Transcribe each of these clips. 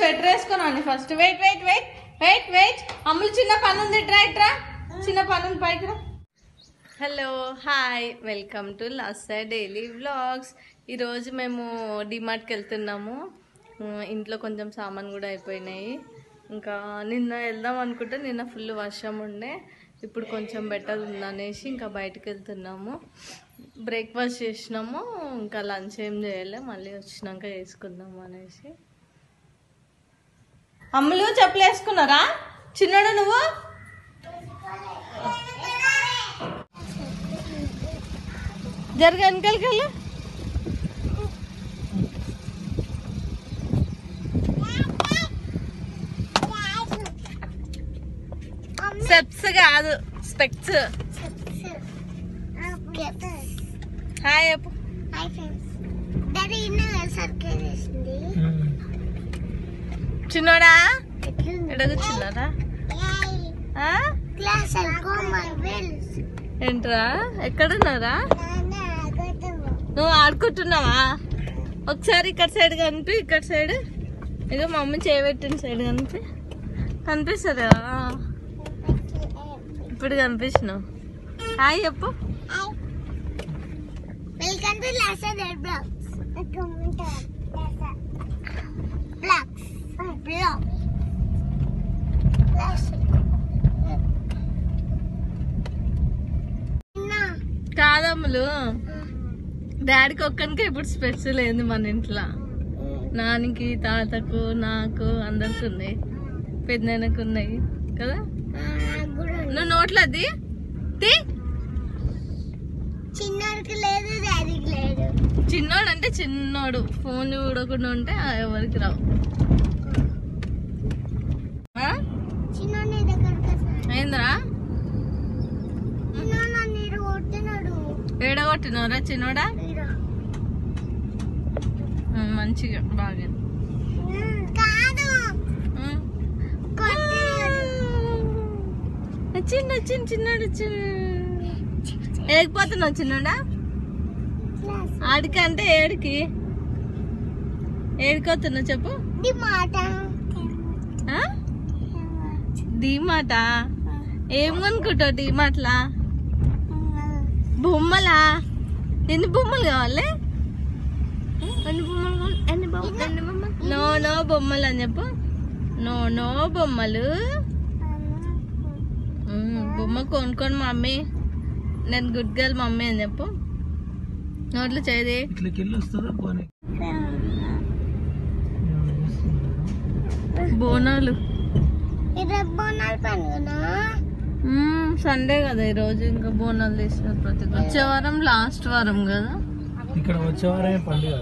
Sweater వేసుకున్నాను first. Wait wait wait wait wait. అమ్ములు చిన్న పని ఉంది, ఇట్రా చిన్న పని ఉంది, పైకి రా. Hello hi, welcome to Lasya daily vlogs. ఈరోజు మేము డిమార్ట్కి వెళ్తున్నాము. ఇంట్లో కొంచెం సామాన్ కూడా అయిపోయినాయి. ఇంకా నిన్న వెళ్దాం అనుకుంటే నిన్న ఫుల్ వర్షం ఉండే, ఇప్పుడు కొంచెం బెటర్ ఉందనేసి ఇంకా బయటకు వెళ్తున్నాము. బ్రేక్ఫాస్ట్ చేసినాము, ఇంకా లంచ్ ఏం చేయలే, మళ్ళీ వచ్చినాక వేసుకుందాము అనేసి. అమ్ములు చెప్పులు వేసుకున్నారా? చిన్నడు నువ్వు జరగ వెనకాలకెళ్ళు. స్టెప్స్ కాదు, స్పెక్స్. హాయ్ అప్పు. చిన్నోడా ఎడ కూర్చున్నారా? ఏంట్రా ఎక్కడున్నారా? నువ్వు ఆడుకుంటున్నావా? ఒకసారి ఇక్కడ సైడ్ కనిపి, ఇక్కడ సైడ్ ఇక మమ్మీ చేయబెట్టిన సైడ్ కనిపిస్తుందా? ఇప్పుడు కనిపిస్తున్నావు. హాయ్ చెప్పు. Welcome to Lasya daily vlogs. కాదమ్ములు, డాడీకి ఒక్కనికే ఇప్పుడు స్పెషల్ ఏంది మన ఇంట్లో. నానికి, తాతకు, నాకు అందరికి ఉన్నాయి, పెద్దనాన్నకు ఉన్నాయి కదా. నువ్వు నోట్లది చిన్నోడికి లేదు, డాడీకి లేదు. చిన్నోడు అంటే చిన్నోడు, ఫోన్ చూడకుండా ఉంటే ఎవరికి రావు. ఏంద్రా ఏడగొట్టినవరా చిన్నోడా? మంచిగా బాగా చిన్న చిన్న చిన్నోడు ఏడిపోతున్నావు చిన్నోడా? ఆడికి అంటే ఏడికొస్తున్నావు చెప్పు. డీమార్ట్ ఏం కొనుక్కుంటావు డీమార్ట్లా? బొమ్మలా? ఎన్ని బొమ్మలు కావాలి? ఎన్ని బొమ్మలు? నో బొమ్మలు అని చెప్పు. నో బొమ్మలు. బొమ్మ కొనుక్కోండి మమ్మీ, నేను గుడ్ గర్ల్ మమ్మీ అని చెప్పు. నోట్లు చేయది. బోనాలు సండే కదా ఈరోజు, ఇంకా బోనాలు తీసినారు ప్రతి. వచ్చే వారం లాస్ట్ వారం కదా, ఇక్కడ వచ్చే వారమే పండుగ.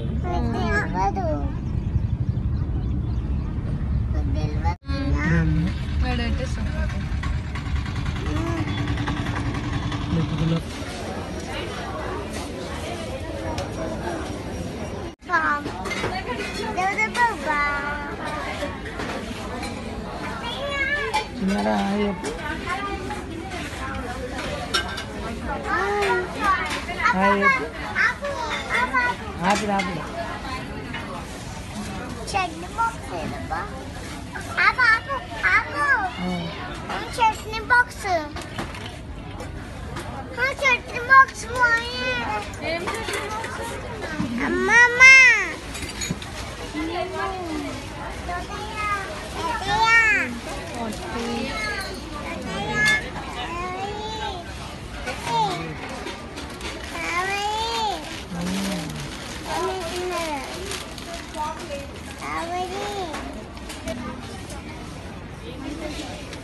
చట్నీ బాక్స్ అమ్మమ్మ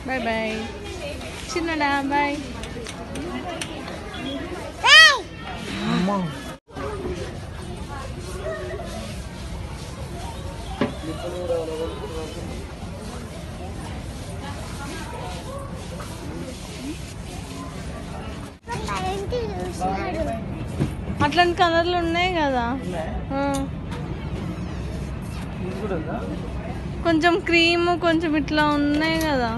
బాయ్ బాయ్ చిన్నడా, బాయ్. అట్లాంటి కలర్లు ఉన్నాయి కదా, కొంచెం క్రీమ్ కొంచెం ఇట్లా ఉన్నాయి కదా.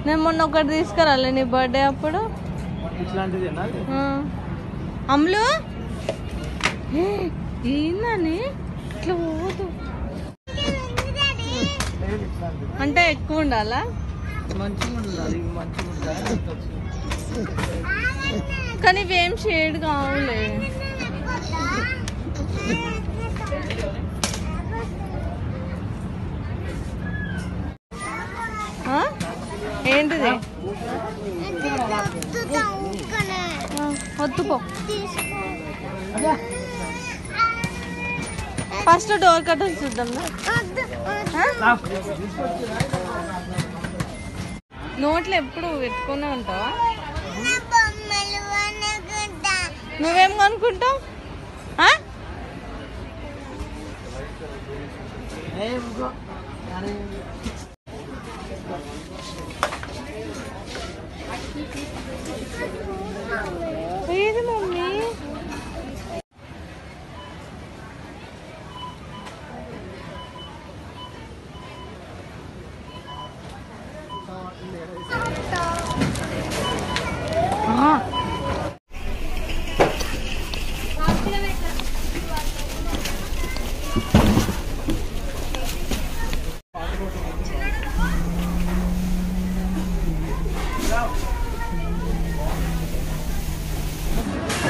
నేను మొన్న ఒకటి తీసుకురాలే నీ బర్త్డే అప్పుడు. ఇట్లాంటిదేనా అమ్ములు ఏందని ఇట్లా పోదు అంటే ఎక్కువ ఉండాలా మంచిగా ఉండాలి మంచిగా ఉండాలి కానీ ఇవేం షేడ్ కావులే ఏంటిది వద్దుపో ఫస్ట్ డోర్ కట్టలు చూద్దాం నోట్లో ఎప్పుడు పెట్టుకునే ఉంటావా నువ్వేం కొనుక్కుంటావు ఏది మమ్మీ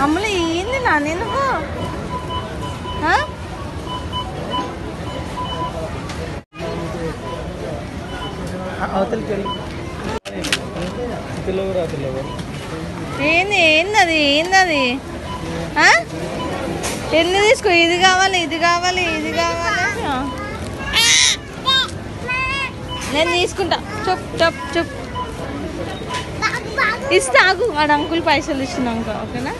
అమ్మలు ఏంది నాని నువ్వు ఏంది ఏంది ఏంది ఎన్ని తీసుకో ఇది కావాలి ఇది కావాలి ఇది కావాలి నేను తీసుకుంటా చెప్ చెప్ చెప్ ఇస్తా ఆగు వాడు అంకుల్ పైసలు ఇస్తున్నాక ఓకేనా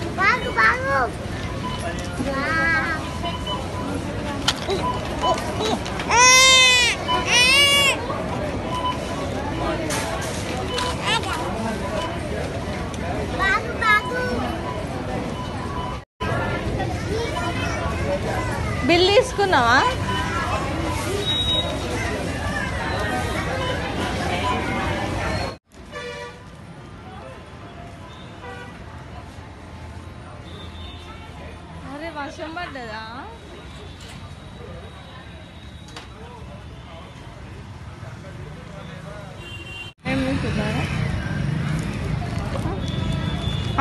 బిల్ తీసుకున్నావా అరే వర్షం పడ్డదా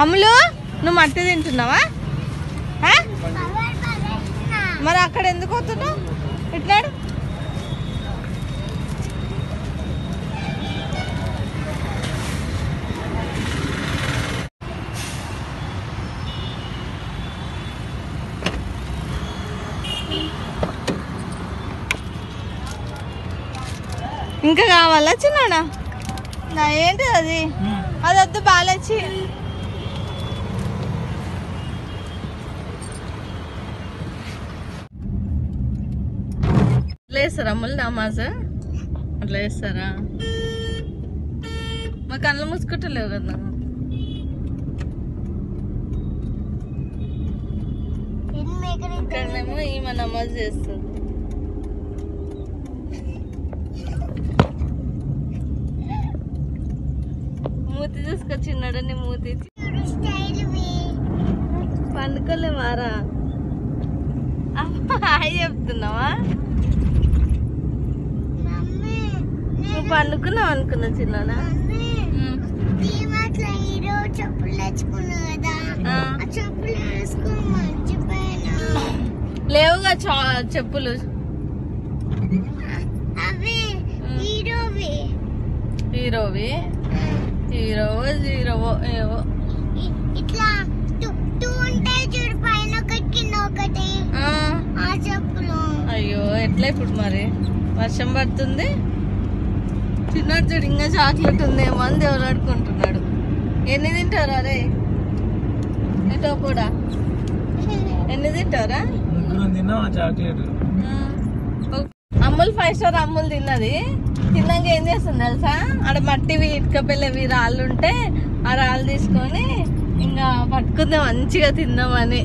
అమ్ములు నువ్వు మట్టి తింటున్నావా మరి అక్కడ ఎందుకు పోతున్నావు ఇట్లాడు ఇంకా కావాలా చిన్నాడా నా ఏంటి అది అది వద్దు బాలచ్చి అట్లా వేస్తారా అమ్ములు నమాజ్ అట్లా వేస్తారా మా కళ్ళు మూసుకుంటలేవు కదా ఇక్కడనేమో ఈమె నమాజ్ చేస్తుంది మూతి చూసుకొచ్చిన్నాడని మూతి పండుకోలేవారా హాయ్ చెప్తున్నావా నువ్వు పండుకున్నావు అనుకున్నా చిన్న లేవుగా చెప్పులు హీరోవి హీరోవో జీరోవో ఏవో ఇట్లా ఉంటాయి చూడు పైన ఒకటి కింద ఒకటి ఆ చెప్పులు అయ్యో ఎట్లా ఇప్పుడు మరి వర్షం పడుతుంది చిన్నాడు చూడు ఇంకా చాక్లెట్ ఉందేమో అని దేవుడు ఆడుకుంటున్నాడు ఎన్ని తింటారా రే ఎటో కూడా ఎన్ని తింటారా చాక్లెట్ అమ్ములు 5 స్టార్ అమ్ములు తిన్నది తిన్నాక ఏం చేస్తుంది తెలుసా ఆడ మట్టివి ఇటుక పిల్లవి రాళ్ళు ఉంటే ఆ రాళ్ళు తీసుకొని ఇంకా పట్టుకుందే మంచిగా తిందామని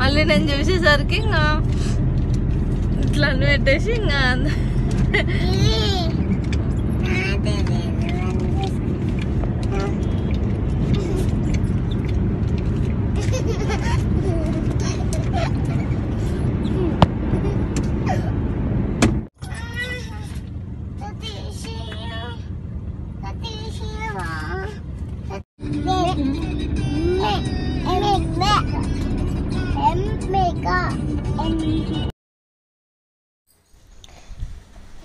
మళ్ళీ నేను చూసేసరికి ఇంకా ఇట్లా అన్ని పెట్టేసి ఇంకా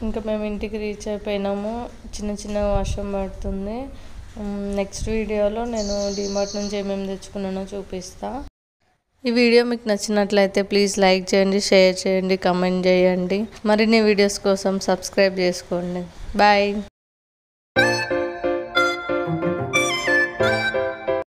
ఇంకా మేము ఇంటికి రీచ్ అయిపోయినాము. చిన్న చిన్న వర్షం పడుతుంది. నెక్స్ట్ వీడియోలో నేను డిమార్ట్ నుంచి ఏమేమి తెచ్చుకున్నానో చూపిస్తా. ఈ వీడియో మీకు నచ్చినట్లయితే ప్లీజ్ లైక్ చేయండి, షేర్ చేయండి, కమెంట్ చేయండి. మరిన్ని వీడియోస్ కోసం సబ్స్క్రైబ్ చేసుకోండి. బాయ్.